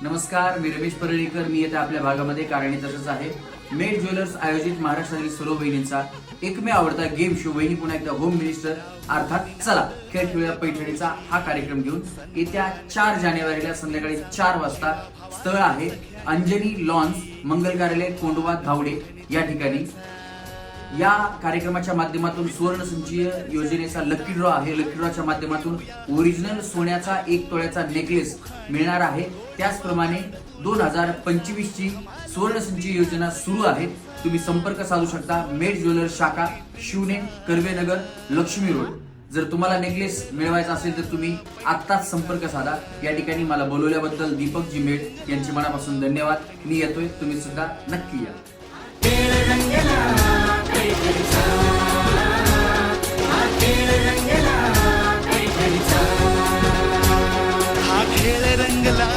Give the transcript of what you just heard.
नमस्कार, मी रमेश परळीकर. मी येथे आपल्या भागामध्ये कारण तसंच आहे. मेड ज्वेलर्स आयोजित महाराष्ट्रातील सर्व बहिणींचा एकमेव आवडता गेम शो बहिणी पुन्हा एकदा होम मिनिस्टर अर्थात चला खेळ खेळूया पैठणीचा हा कार्यक्रम घेऊन येत्या 4 जानेवारीला संध्याकाळी 4 वाजता स्थळ आहे अंजनी लॉन्स, मंगल कार्यालय, कोंडवा, धावडे या ठिकाणी. या कार्यक्रमाच्या माध्यमातून सुवर्ण संचय योजनेचा लकी ड्रॉ आहे. लकी ड्रॉच्या माध्यमातून ओरिजिनल सोन्याचा 1 तोळ्याचा नेकलेस मिळणार आहे. त्याचप्रमाणे 2025 ची सुवर्ण संचय योजना सुरू आहे. तुम्ही संपर्क साधू शकता मेड ज्वेलर्स शाखा, शिवने, कर्वेनगर, लक्ष्मी रोड. जर तुम्हाला नेकलेस मिळवायचा असेल तर तुम्ही आत्ताच संपर्क साधा. या ठिकाणी मला बोलवल्याबद्दल दीपक जी मेड यांचे मनापासून धन्यवाद. मी येतोय, तुम्ही सुद्धा नक्की या. हा खेळ रंगला